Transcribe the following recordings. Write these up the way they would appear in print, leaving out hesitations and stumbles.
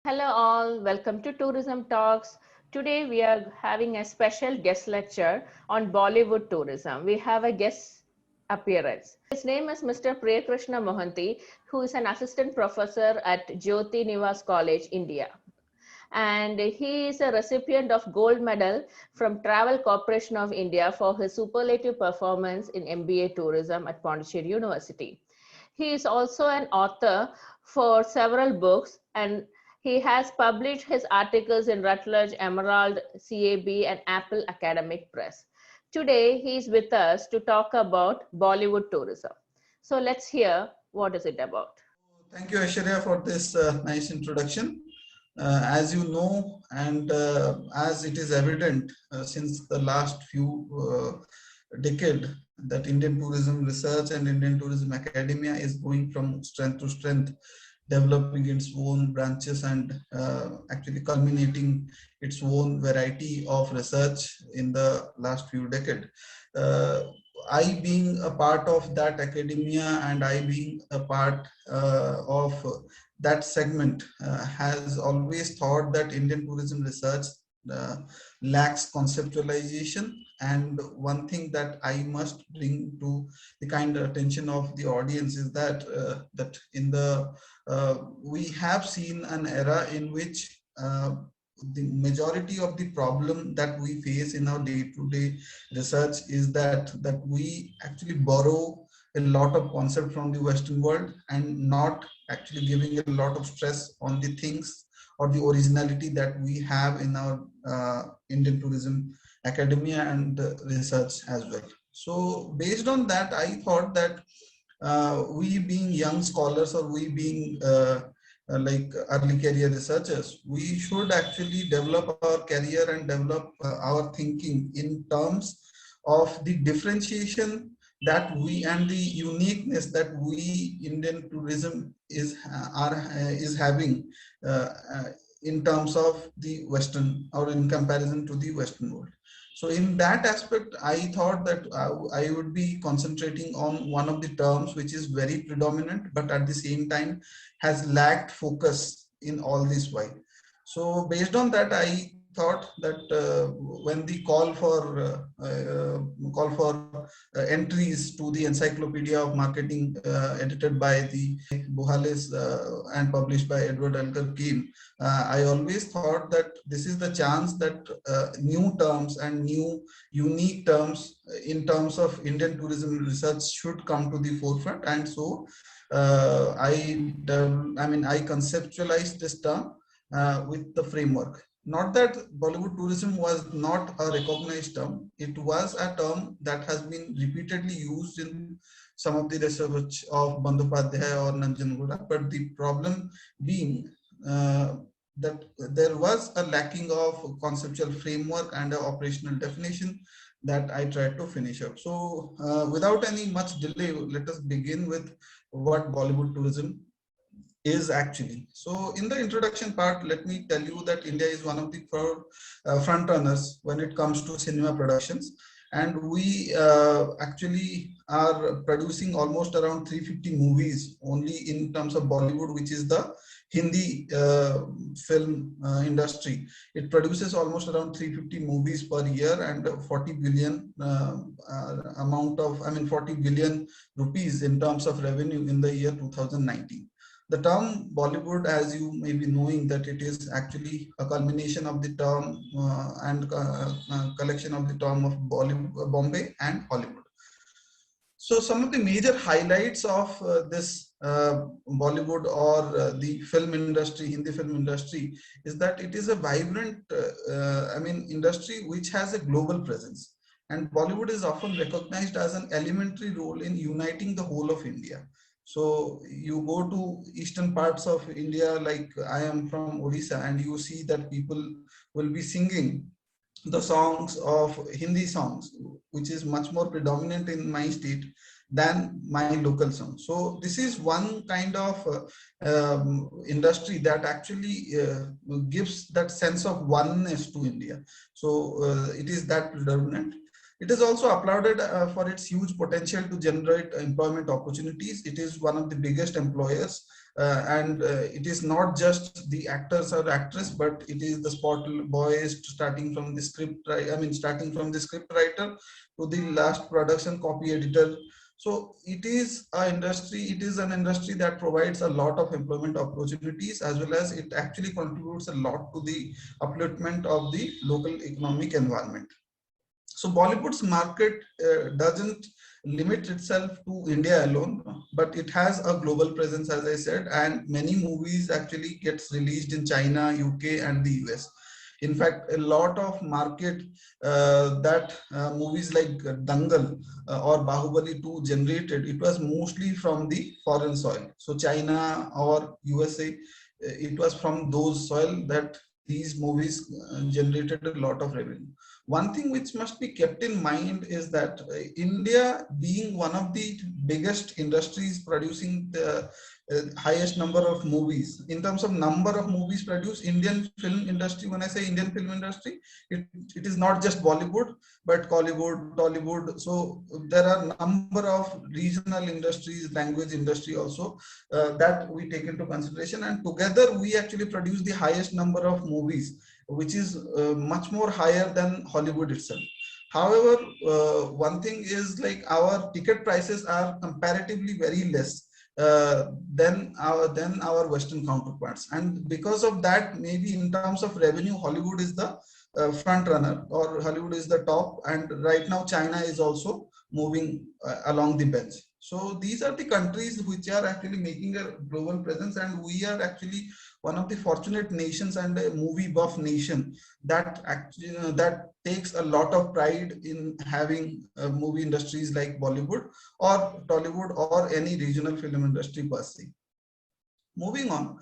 Hello all, welcome to Tourism Talks. Today we are having a special guest lecture on Bollywood tourism. We have a guest appearance. His name is Mr. Priyakrushna Mohanty, who is an assistant professor at Jyoti Nivas College, India. And he is a recipient of gold medal from Travel Corporation of India for his superlative performance in MBA tourism at Pondicherry University. He is also an author for several books, and he has published his articles in Routledge, Emerald, CABI, and Apple Academic Press. Today, he is with us to talk about Bollywood tourism. So let's hear what is it about. Thank you, Aishwarya, for this nice introduction. As you know, and as it is evident since the last few decade, that Indian tourism research and Indian tourism academia is going from strength to strength, developing its own branches and actually culminating its own variety of research in the last few decades. I being a part of that academia and I being a part of that segment has always thought that Indian tourism research uh, lacks conceptualization. And one thing that I must bring to the kind of attention of the audience is that that in the we have seen an era in which the majority of the problem that we face in our day-to-day research is that we actually borrow a lot of concept from the Western world and not actually giving a lot of stress on the things or the originality that we have in our Indian tourism academia and research as well. So based on that, I thought that we being young scholars or we being like early career researchers, we should actually develop our career and develop our thinking in terms of the differentiation that we and the uniqueness that we Indian tourism is having in terms of the Western or in comparison to the Western world. So in that aspect, I thought that I would be concentrating on one of the terms which is very predominant, but at the same time has lacked focus in all this while. So based on that, I thought that when the call for entries to the Encyclopedia of Marketing edited by the Buhales and published by Edward Elgar came, I always thought that this is the chance that new terms and new unique terms in terms of Indian tourism research should come to the forefront. And so I conceptualized this term with the framework. Not that Bollywood tourism was not a recognized term, it was a term that has been repeatedly used in some of the research of Bandyopadhyay or Nanjangooda, but the problem being that there was a lacking of conceptual framework and an operational definition that I tried to finish up. So without any much delay, let us begin with what Bollywood tourism is actually. So in the introduction part, let me tell you that India is one of the front runners when it comes to cinema productions. And we actually are producing almost around 350 movies only in terms of Bollywood, which is the Hindi film industry. It produces almost around 350 movies per year and 40 billion 40 billion rupees in terms of revenue in the year 2019. The term Bollywood, as you may be knowing, that it is actually a culmination of the term and collection of the term of Bollywood, Bombay and Hollywood. So some of the major highlights of this Bollywood or the film industry, Hindi film industry, is that it is a vibrant, industry which has a global presence. And Bollywood is often recognized as an elementary role in uniting the whole of India. So you go to eastern parts of India, like I am from Odisha, and you see that people will be singing the songs of Hindi songs, which is much more predominant in my state than my local song. So this is one kind of industry that actually gives that sense of oneness to India. So it is that predominant. It is also applauded for its huge potential to generate employment opportunities. It is one of the biggest employers and it is not just the actors or actress, but it is the spot boys, starting from the script, starting from the script writer to the last production copy editor. So it is an industry that provides a lot of employment opportunities, as well as it actually contributes a lot to the upliftment of the local economic environment. So Bollywood's market doesn't limit itself to India alone, but it has a global presence, as I said, and many movies actually gets released in China, UK, and the US. In fact, a lot of market that movies like Dangal or Bahubali 2 generated, it was mostly from the foreign soil. So China or USA, it was from those soil that these movies generated a lot of revenue. One thing which must be kept in mind is that India, being one of the biggest industries producing the highest number of movies, in terms of number of movies produced, Indian film industry, when I say Indian film industry, it is not just Bollywood, but Collywood, Tollywood. So there are a number of regional industries, language industry also that we take into consideration, and together we actually produce the highest number of movies, which is much more higher than Hollywood itself. However, one thing is like our ticket prices are comparatively very less than our Western counterparts, and because of that, maybe in terms of revenue, Hollywood is the front runner, or Hollywood is the top, and right now China is also moving along the bench. So these are the countries which are actually making a global presence, and we are actually one of the fortunate nations and a movie buff nation that actually that takes a lot of pride in having movie industries like Bollywood or Tollywood or any regional film industry per se. Moving on,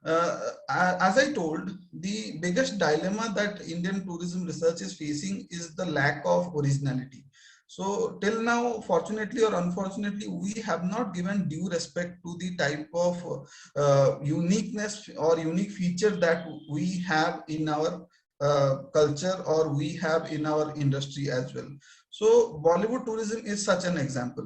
as I told, the biggest dilemma that Indian tourism research is facing is the lack of originality. So till now, fortunately or unfortunately, we have not given due respect to the type of uniqueness or unique feature that we have in our culture or we have in our industry as well. So Bollywood tourism is such an example.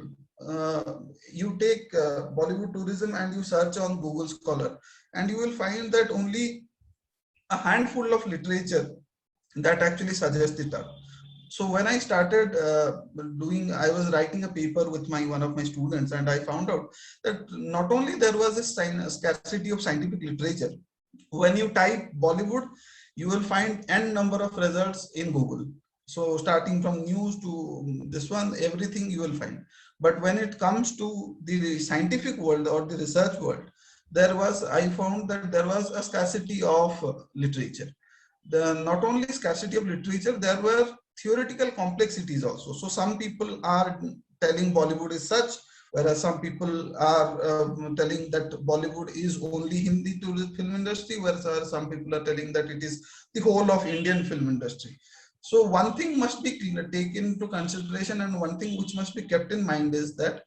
You take Bollywood tourism and you search on Google Scholar, and you will find that only a handful of literature that actually suggests the term. So when I started I was writing a paper with one of my students, and I found out that not only there was a scarcity of scientific literature. When you type Bollywood, you will find n number of results in Google. So starting from news to this one, everything you will find. But when it comes to the scientific world or the research world, I found that there was a scarcity of literature. Not only scarcity of literature, there were theoretical complexities also. So some people are telling Bollywood is such, whereas some people are telling that Bollywood is only Hindi film industry, whereas some people are telling that it is the whole of Indian film industry. So one thing must be taken into consideration, and one thing which must be kept in mind is that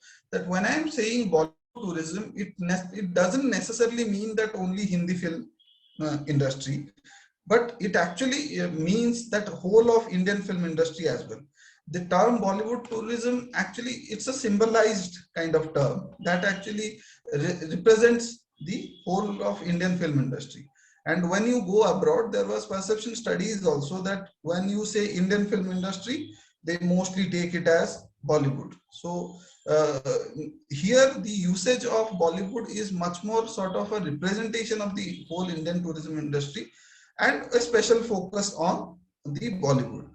when I am saying Bollywood tourism, it doesn't necessarily mean that only Hindi film industry, but it actually means that whole of Indian film industry as well. The term Bollywood tourism, actually it's a symbolized kind of term that actually represents the whole of Indian film industry. And when you go abroad, there was perception studies also that when you say Indian film industry, they mostly take it as Bollywood. So here the usage of Bollywood is much more sort of a representation of the whole Indian tourism industry, and a special focus on the Bollywood.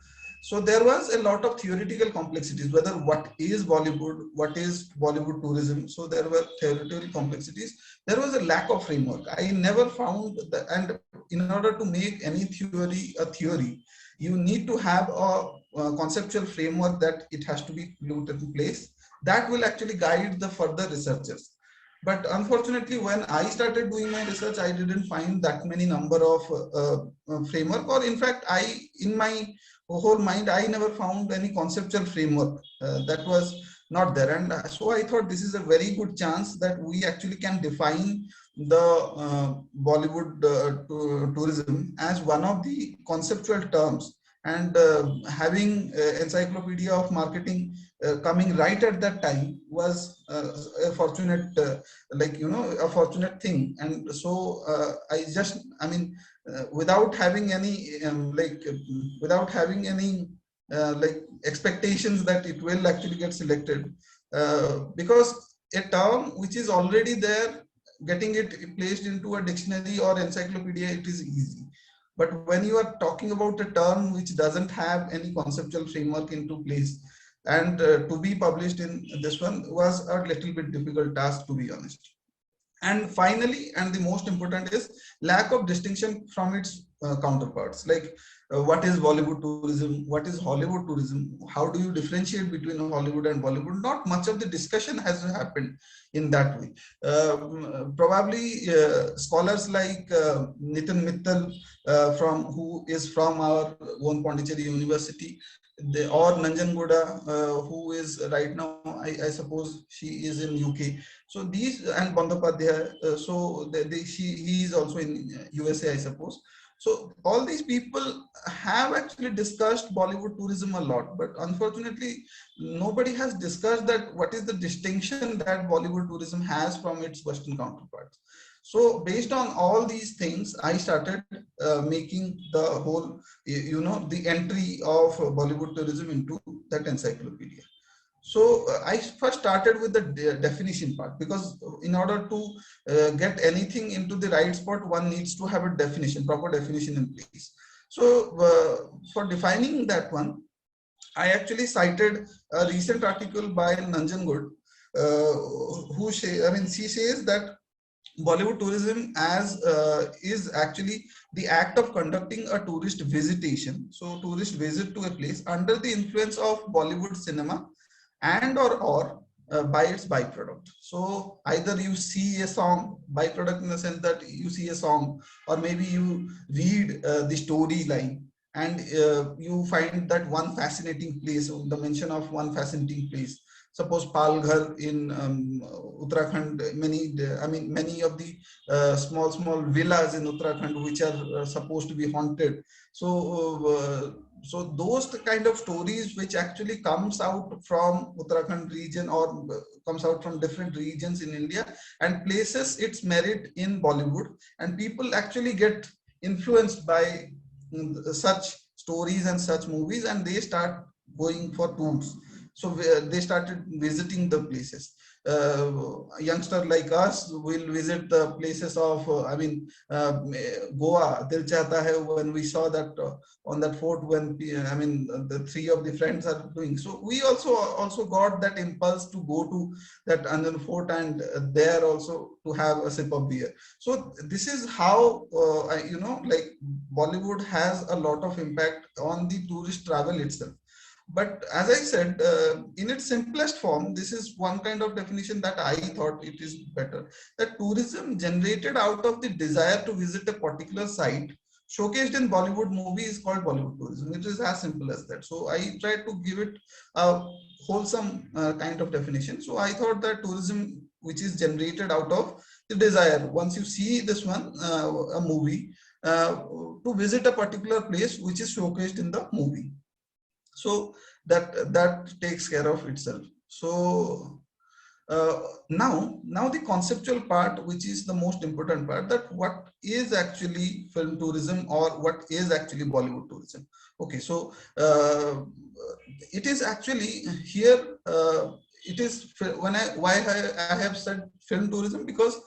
So there was a lot of theoretical complexities, whether what is Bollywood, what is Bollywood tourism. So there were theoretical complexities. There was a lack of framework. I never found that, and in order to make any theory a theory, you need to have a conceptual framework that it has to be put in place. That will actually guide the further researchers. But unfortunately, when I started doing my research, I didn't find that many number of framework, or in fact, in my whole mind, I never found any conceptual framework that was not there. And so I thought this is a very good chance that we actually can define the Bollywood tourism as one of the conceptual terms, and having encyclopedia of marketing coming right at that time was a fortunate, a fortunate thing. And so without having any without having any expectations that it will actually get selected, because a term which is already there, getting it placed into a dictionary or encyclopedia, it is easy. But when you are talking about a term which doesn't have any conceptual framework into place, and to be published in this one was a little bit difficult task, to be honest. And finally, and the most important, is lack of distinction from its counterparts. Like what is Bollywood tourism, what is Hollywood tourism, how do you differentiate between Hollywood and Bollywood? Not much of the discussion has happened in that way. Probably scholars like Nitin Mittal, who is from our own Pondicherry University, or Nanjan Gouda, who is right now, I suppose she is in UK. So these, and Bandopadhyay, so he is also in USA, I suppose. So all these people have actually discussed Bollywood tourism a lot, but unfortunately, nobody has discussed that what is the distinction that Bollywood tourism has from its Western counterparts. So based on all these things, I started making the whole, the entry of Bollywood tourism into that encyclopedia. So I first started with the definition part, because in order to get anything into the right spot, one needs to have a definition, proper definition in place. So for defining that one, I actually cited a recent article by Nanjan Good, she says that Bollywood tourism is actually the act of conducting a tourist visitation. So tourist visit to a place under the influence of Bollywood cinema and or by its byproduct. So either you see a song, byproduct in the sense that you see a song, or maybe you read the storyline, and you find that one fascinating place, or the mention of one fascinating place. Suppose Palghar in Uttarakhand, many of the small villas in Uttarakhand which are supposed to be haunted. So those kind of stories which actually comes out from Uttarakhand region, or comes out from different regions in India, and places its merit in Bollywood, and people actually get influenced by such stories and such movies, and they start going for tours. So they started visiting the places. A youngster like us will visit the places of, Goa, Dil Chahta Hai, when we saw that on that fort, when the three of the friends are doing. So we also got that impulse to go to that Anjan fort, and there also to have a sip of beer. So this is how, Bollywood has a lot of impact on the tourist travel itself. But as I said, in its simplest form, this is one kind of definition that I thought it is better. That tourism generated out of the desire to visit a particular site showcased in Bollywood movie is called Bollywood tourism. It is as simple as that. So I tried to give it a wholesome kind of definition. So I thought that tourism which is generated out of the desire, once you see this one, a movie, to visit a particular place which is showcased in the movie. So that takes care of itself. So now the conceptual part, which is the most important part, that what is actually film tourism, or what is actually Bollywood tourism. Okay, so it is actually here, it is why I have said film tourism, because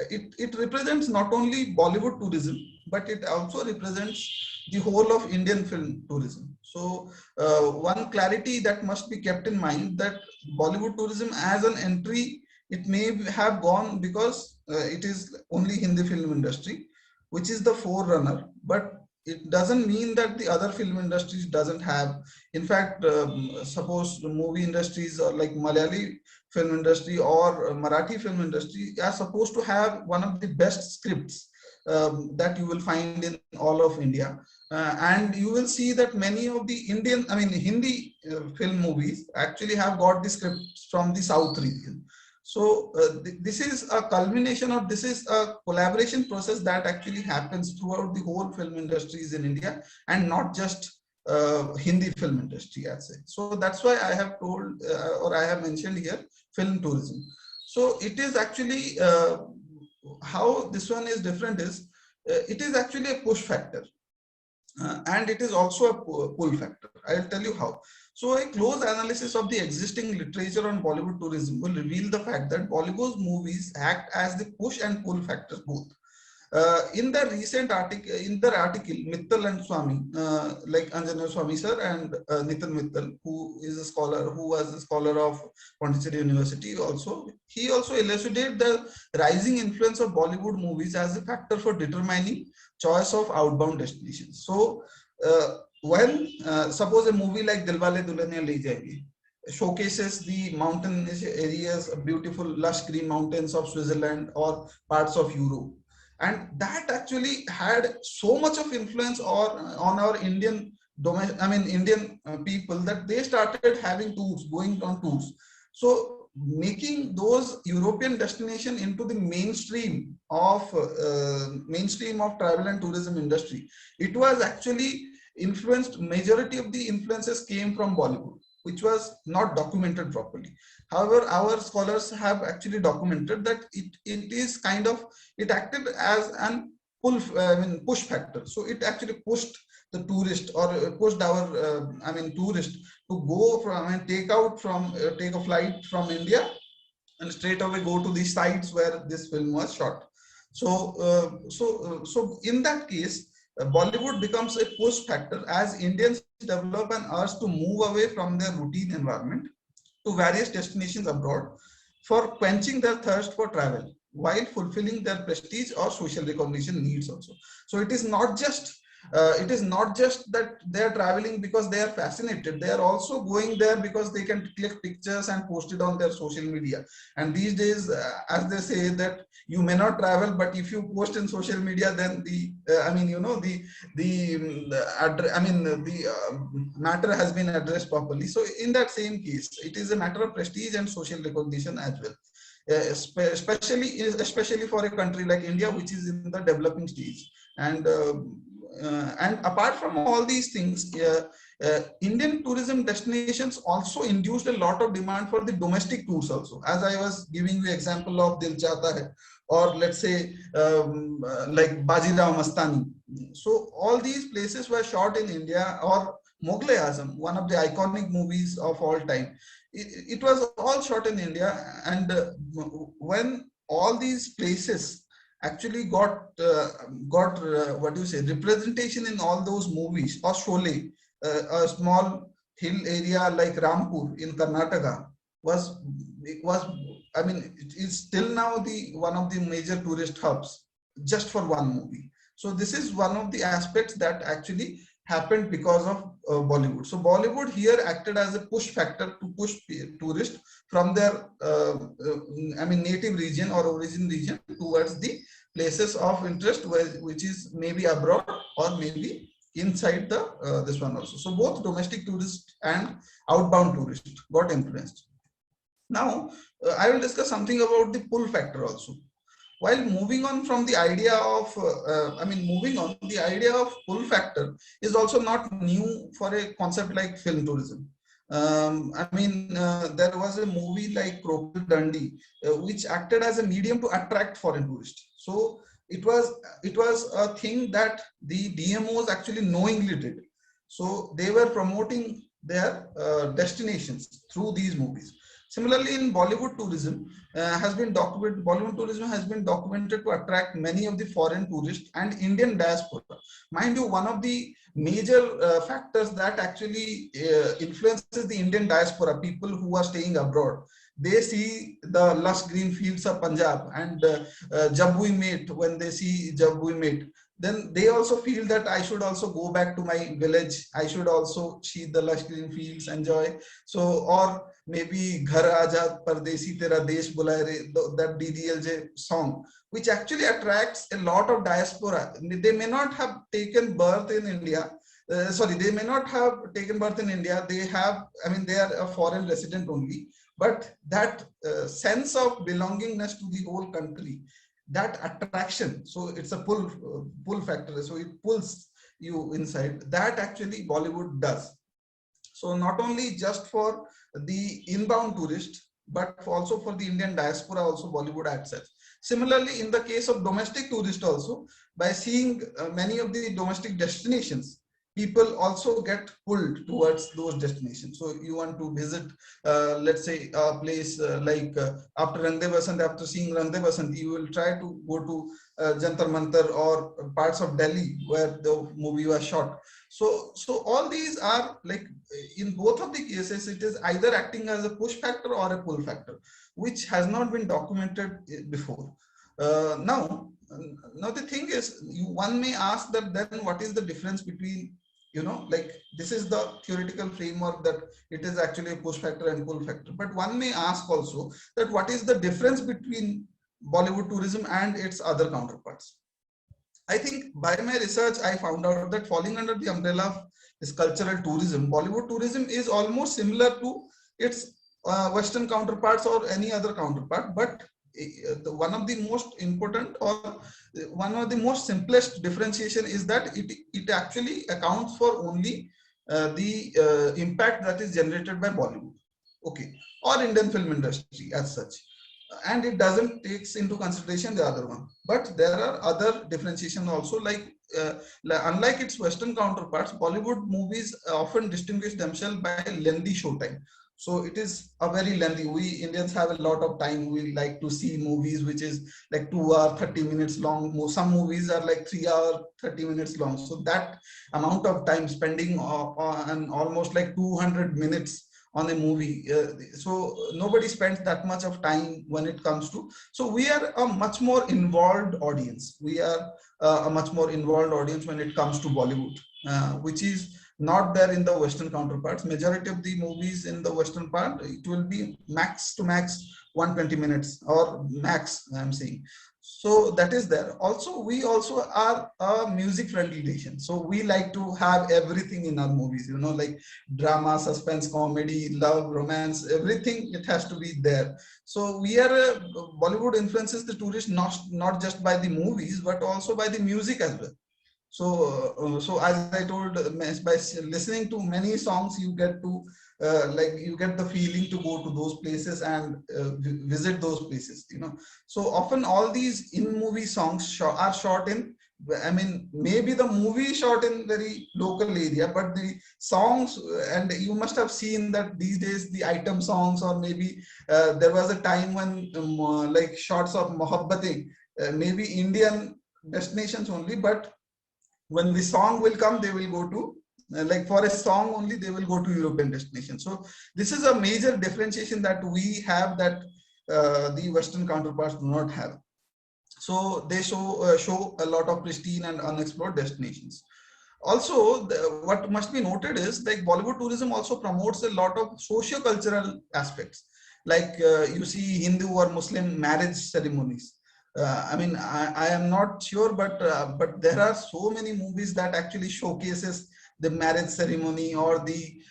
it represents not only Bollywood tourism, but it also represents the whole of Indian film tourism. So one clarity that must be kept in mind, that Bollywood tourism as an entry, it may have gone because it is only Hindi film industry, which is the forerunner, but it doesn't mean that the other film industries doesn't have. In fact, suppose the movie industries, or like Malayali film industry or Marathi film industry, are supposed to have one of the best scripts that you will find in all of India. And you will see that many of the Hindi film movies actually have got the scripts from the South region. So this is a culmination of, this is a collaboration process that actually happens throughout the whole film industries in India, and not just Hindi film industry, I'd say. So that's why I have told or I have mentioned here film tourism. So it is actually how this one is different is it is actually a push factor. And it is also a pull factor. I'll tell you how. So a close analysis of the existing literature on Bollywood tourism will reveal the fact that Bollywood's movies act as the push and pull factors both. In the recent article, Mittal and Swami, like Anjana Swami sir and Nitin Mittal, who is a scholar, who was a scholar of Pondicherry University also, he also elucidated the rising influence of Bollywood movies as a factor for determining choice of outbound destinations. So, when suppose a movie like Dilwale Dulhaniya Le Jayenge showcases the mountainous areas, beautiful lush green mountains of Switzerland or parts of Europe, and that actually had so much of influence on our Indian Indian people, that they started having tours, going on tours. So making those European destination into the mainstream of travel and tourism industry, it was actually influenced. Majority of the influences came from Bollywood, which was not documented properly. However, our scholars have actually documented that it is kind of, it acted as an push factor. So it actually pushed the tourist, or pushed our tourist to go from and take a flight from India and straight away go to the sites where this film was shot. So in that case, Bollywood becomes a push factor as Indians develop an urge to move away from their routine environment to various destinations abroad for quenching their thirst for travel while fulfilling their prestige or social recognition needs also. So it is not just that they are traveling because they are fascinated. They are also going there because they can click pictures and post it on their social media. And these days, as they say, that you may not travel, but if you post in social media, then the matter has been addressed properly. So in that same case, it is a matter of prestige and social recognition as well. Especially for a country like India, which is in the developing stage. And apart from all these things, Indian tourism destinations also induced a lot of demand for the domestic tours also. As I was giving you example of Dil Chahta Hai, or let's say like Bajirao Mastani. So all these places were shot in India, or Mughal-e-Azam, one of the iconic movies of all time. It was all shot in India, and when all these places actually got what do you say, representation in all those movies, or Sholay, a small hill area like Rampur in Karnataka was it is still now the one of the major tourist hubs just for one movie. So this is one of the aspects that actually happened because of Bollywood. So Bollywood here acted as a push factor to push tourists from their native region or origin region towards the places of interest, which is maybe abroad or maybe inside the this one also. So both domestic tourists and outbound tourists got influenced. Now I will discuss something about the pull factor also. While moving on from the idea of, the idea of pull factor is also not new for a concept like film tourism. There was a movie like Crocodile Dundee, which acted as a medium to attract foreign tourists. So it was a thing that the DMOs actually knowingly did. So they were promoting their destinations through these movies. Similarly, in Bollywood tourism Bollywood tourism has been documented to attract many of the foreign tourists and Indian diaspora. Mind you, one of the major factors that actually influences the Indian diaspora, people who are staying abroad, they see the lush green fields of Punjab, and Jab We Met, when they see Jab We Met, then they also feel that I should also go back to my village. I should also see the lush green fields, enjoy. So, or maybe Ghar Aaja Pardesi Tera Desh Bulaye Re, that DDLJ song, which actually attracts a lot of diaspora. They may not have taken birth in India. They may not have taken birth in India. They are a foreign resident only. But that sense of belongingness to the whole country, that attraction, so it's a pull factor. So it pulls you inside, that actually Bollywood does. So not only just for the inbound tourist, but also for the Indian diaspora, also Bollywood acts as. Similarly, in the case of domestic tourist also, by seeing many of the domestic destinations, people also get pulled towards those destinations. So you want to visit, let's say, a place after Rang De Basant, after seeing Rang De Basant, you will try to go to Jantar Mantar or parts of Delhi where the movie was shot. So all these are like, in both of the cases, it is either acting as a push factor or a pull factor, which has not been documented before. Now the thing is, one may ask that then what is the difference between, like, this is the theoretical framework that it is actually a push factor and pull factor. But one may ask also that what is the difference between Bollywood tourism and its other counterparts. I think by my research, I found out that falling under the umbrella of this cultural tourism, Bollywood tourism is almost similar to its Western counterparts or any other counterpart. But one of the most important, or one of the most simplest differentiation is that it actually accounts for only the impact that is generated by Bollywood, okay, or Indian film industry as such, and it doesn't takes into consideration the other one. But there are other differentiation also, unlike its Western counterparts, Bollywood movies often distinguish themselves by lengthy showtime. So it is a very lengthy, we Indians have a lot of time, we like to see movies which is like 2 hours 30 minutes long. Some movies are like 3 hours 30 minutes long. So that amount of time spending on almost like 200 minutes on a movie, so nobody spends that much of time when it comes to. So we are a much more involved audience, we are a much more involved audience when it comes to Bollywood, which is not there in the Western counterparts. Majority of the movies in the Western part, it will be max to max 120 minutes or max, I'm saying. So that is there. Also, we also are a music friendly nation. So we like to have everything in our movies, like drama, suspense, comedy, love, romance, everything, it has to be there. So we are, Bollywood influences the tourist not just by the movies, but also by the music as well. So as I told, by listening to many songs, you get to you get the feeling to go to those places and visit those places. So often all these in movie songs are shot in, I mean, maybe the movie shot in very local area, but the songs, and you must have seen that these days the item songs, or maybe there was a time when like shots of Mohabbatein, maybe Indian destinations only, but when the song will come, they will go to, like for a song only, they will go to European destination. So this is a major differentiation that we have that the Western counterparts do not have. So they show a lot of pristine and unexplored destinations. Also, what must be noted is like Bollywood tourism also promotes a lot of socio-cultural aspects, like you see Hindu or Muslim marriage ceremonies. I mean, I am not sure, but there are so many movies that actually showcases the marriage ceremony or the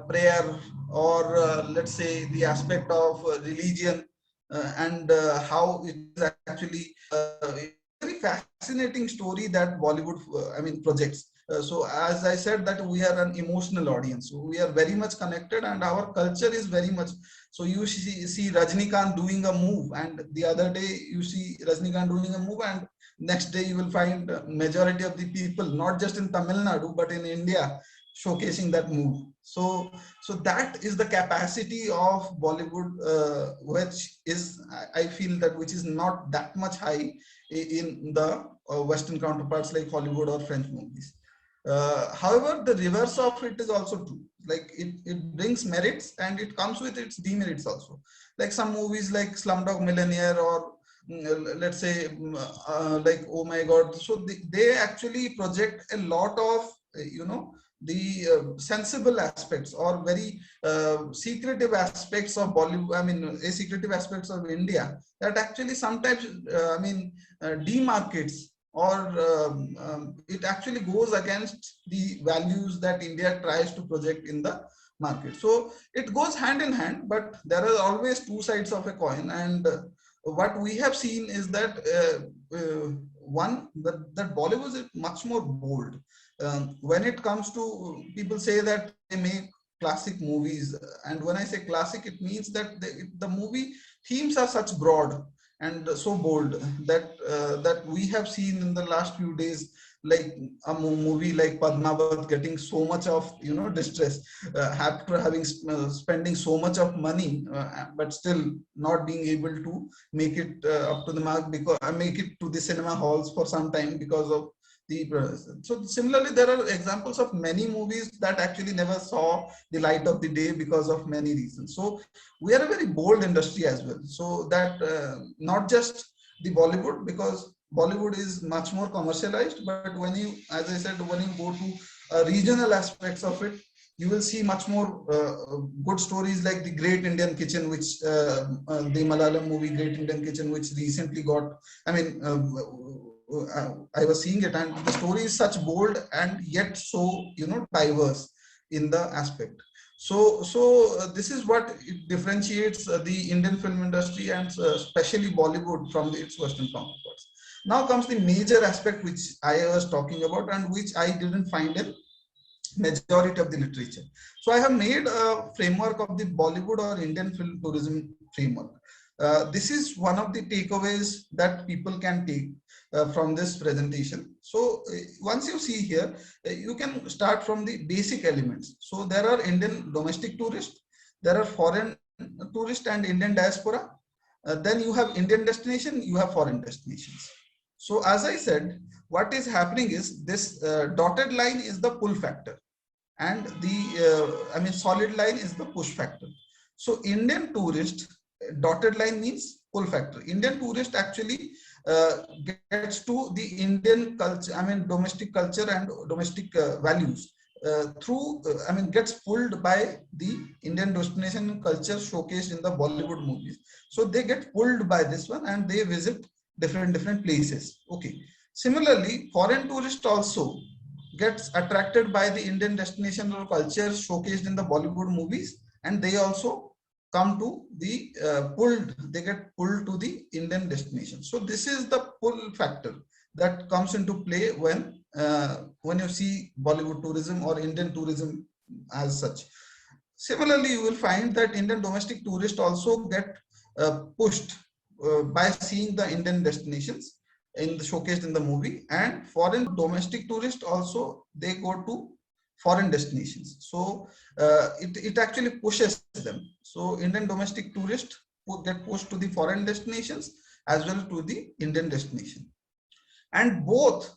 prayer, or let's say the aspect of religion, and how it is actually a very fascinating story that Bollywood, I mean, projects. So as I said, that we are an emotional audience, so we are very much connected, and our culture is very much. So you see Rajnikant doing a move, and the other day you see Rajnikant doing a move, and next day you will find majority of the people, not just in Tamil Nadu but in India, showcasing that move. So that is the capacity of Bollywood, which is, I feel that, which is not that much high in the Western counterparts like Hollywood or French movies. However, the reverse of it is also true. Like it brings merits and it comes with its demerits also. Like some movies like Slumdog Millionaire, or let's say like Oh My God. So they actually project a lot of the sensible aspects or very secretive aspects of Bollywood. I mean, secretive aspects of India that actually sometimes demarcates, or it actually goes against the values that India tries to project in the market. So it goes hand in hand, but there are always two sides of a coin. And what we have seen is that one, that Bollywood is much more bold. When it comes to, people say that they make classic movies, and when I say classic, it means that the movie themes are such broad and so bold that that we have seen in the last few days, like a movie like Padmavat getting so much of distress after having spending so much of money, but still not being able to make it up to the mark, because make it to the cinema halls for some time because of the so similarly there are examples of many movies that actually never saw the light of the day because of many reasons. So we are a very bold industry as well, so that not just the Bollywood, because Bollywood is much more commercialized, but when you, as I said, when you go to regional aspects of it, you will see much more good stories like the Great Indian Kitchen, which the Malayalam movie Great Indian Kitchen, which recently got, I mean, I was seeing it, and the story is such bold and yet so diverse in the aspect. So this is what it differentiates the Indian film industry, and especially Bollywood, from its Western counterparts. Now comes the major aspect which I was talking about, and which I didn't find in majority of the literature. So I have made a framework of the Bollywood or Indian film tourism framework. This is one of the takeaways that people can take from this presentation. So once you see here, you can start from the basic elements. So there are Indian domestic tourists, there are foreign tourists and Indian diaspora. Then you have Indian destination, you have foreign destinations. So as I said, what is happening is this dotted line is the pull factor, and the I mean solid line is the push factor. So Indian tourist, dotted line means pull factor. Indian tourist actually gets to the Indian culture, I mean domestic culture and domestic values through, I mean gets pulled by the Indian destination culture showcased in the Bollywood movies. So they get pulled by this one and they visit different places. Okay. Similarly, foreign tourist also gets attracted by the Indian destination or culture showcased in the Bollywood movies, and they also come to the they get pulled to the Indian destination. So this is the pull factor that comes into play when you see Bollywood tourism or Indian tourism as such. Similarly, you will find that Indian domestic tourists also get pushed by seeing the Indian destinations showcased in the movie, and foreign domestic tourists also, they go to foreign destinations. So it actually pushes them. So Indian domestic tourists get pushed to the foreign destinations as well to the Indian destination, and both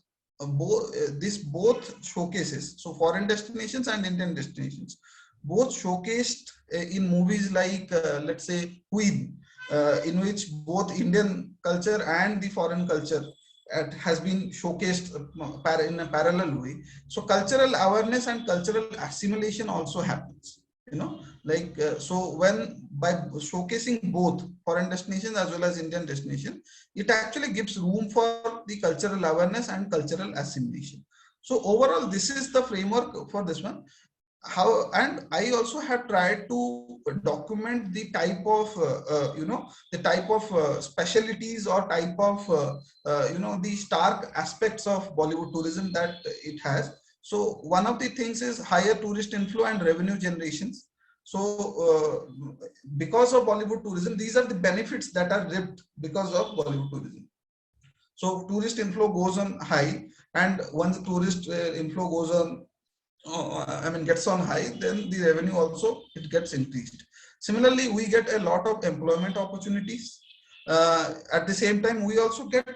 showcases, so foreign destinations and Indian destinations, both showcased in movies like let's say Queen, in which both Indian culture and the foreign culture has been showcased in a parallel way. So cultural awareness and cultural assimilation also happens, like so when by showcasing both foreign destinations as well as Indian destination, it actually gives room for the cultural awareness and cultural assimilation. So overall, this is the framework for this one. And I also have tried to document the type of the type of specialties or type of the stark aspects of Bollywood tourism that it has. So one of the things is higher tourist inflow and revenue generations. So because of Bollywood tourism, these are the benefits that are reaped because of Bollywood tourism. So tourist inflow goes on high, and once tourist inflow goes on gets on high, then the revenue also it gets increased. Similarly, we get a lot of employment opportunities. At the same time, we also get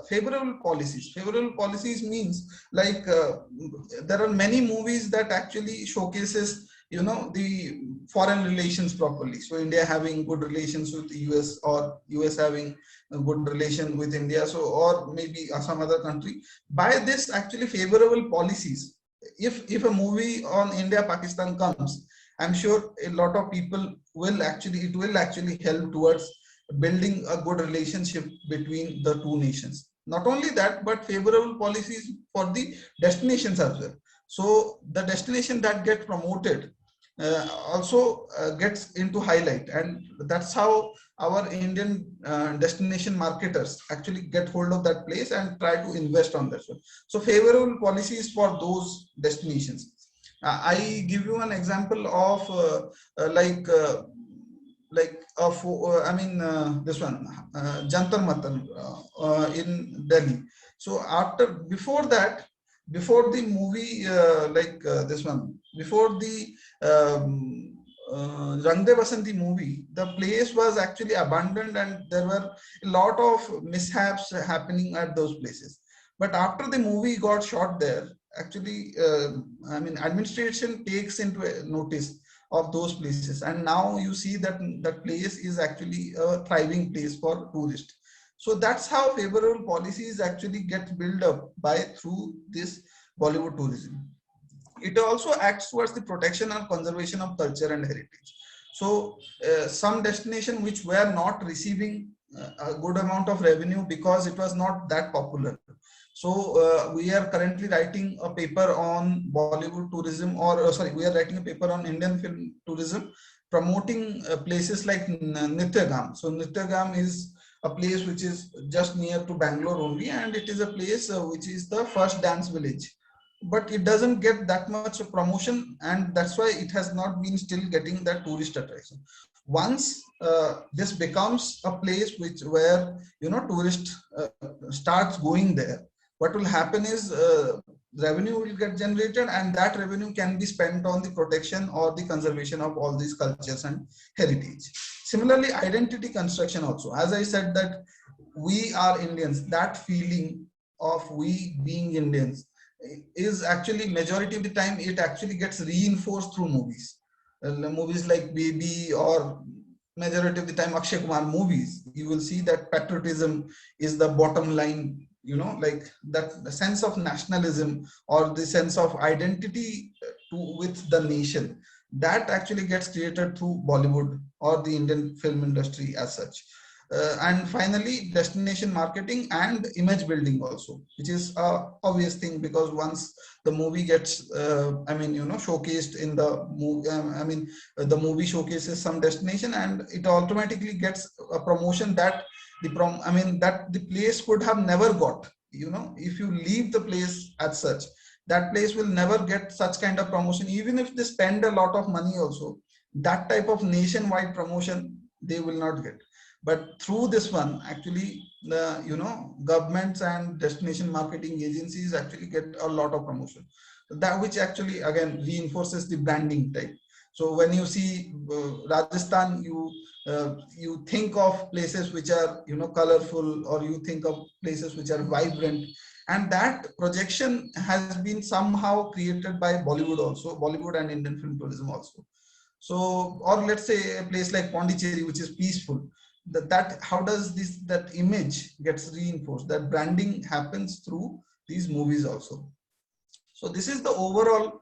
favorable policies. Favorable policies means like there are many movies that actually showcases the foreign relations properly. So India having good relations with the US, or US having a good relation with India, so or maybe some other country. By this actually favorable policies, if a movie on India Pakistan comes, I'm sure a lot of people will actually help towards building a good relationship between the two nations. Not only that, but favorable policies for the destinations as well. So the destination that gets promoted, also gets into highlight, and that's how our Indian destination marketers actually get hold of that place and try to invest on that one. So favorable policies for those destinations. I give you an example of I mean this one Jantar Mantar in Delhi. So before that, before the movie this one, before the Rang De Basanti movie, the place was actually abandoned and there were a lot of mishaps happening at those places. But after the movie got shot there, actually, I mean, administration takes into notice of those places, and now you see that that place is actually a thriving place for tourists. So that's how favorable policies actually get built up by through this Bollywood tourism. It also acts towards the protection and conservation of culture and heritage. So some destination which were not receiving a good amount of revenue because it was not that popular. So we are currently writing a paper on Bollywood tourism, or sorry, we are writing a paper on Indian film tourism, promoting places like Nityagam. So Nityagam is a place which is just near to Bangalore only, and it is a place which is the first dance village, but it doesn't get that much promotion, and that's why it has not been still getting that tourist attraction. Once this becomes a place where tourist starts going there, what will happen is revenue will get generated, and that revenue can be spent on the protection or the conservation of all these cultures and heritage. Similarly, identity construction also, as I said, that we are Indians, that feeling of we being Indians is actually majority of the time it actually gets reinforced through movies. Movies like Baby, or majority of the time Akshay Kumar movies, you will see that patriotism is the bottom line, like that the sense of nationalism or the sense of identity with the nation, that actually gets created through Bollywood or the Indian film industry as such. And finally, destination marketing and image building also, which is a obvious thing, because once the movie gets showcased in the movie, the movie showcases some destination and it automatically gets a promotion that that the place could have never got. If you leave the place as such, that place will never get such kind of promotion, even if they spend a lot of money also. That type of nationwide promotion they will not get. But through this one, actually, the governments and destination marketing agencies actually get a lot of promotion. That which actually again reinforces the branding type. So when you see Rajasthan, you think of places which are colorful, or you think of places which are vibrant, and that projection has been somehow created by Bollywood also, Bollywood and Indian film tourism also. So, or let's say a place like Pondicherry, which is peaceful. That how does that image gets reinforced? That branding happens through these movies also. So this is the overall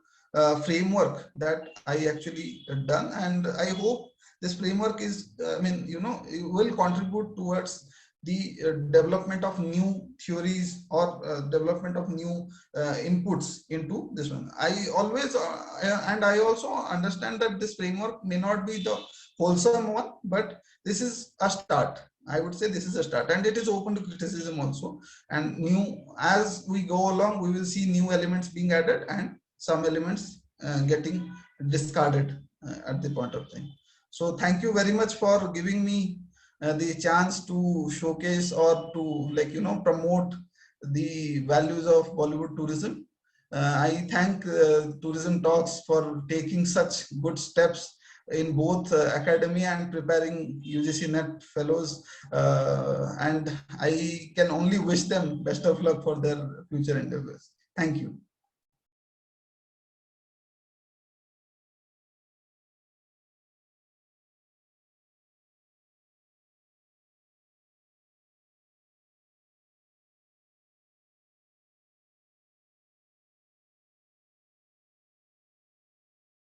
framework that I actually done, and I hope this framework is, it will contribute towards the development of new theories, or development of new inputs into this one. I always and I also understand that this framework may not be the wholesome one, but this is a start. I would say this is a start, and it is open to criticism also. And as we go along, we will see new elements being added and some elements getting discarded at the point of time. So thank you very much for giving me the chance to showcase, or to promote the values of Bollywood tourism. I thank Tourism Talks for taking such good steps in both academy and preparing UGC NET fellows, and I can only wish them best of luck for their future endeavors. Thank you.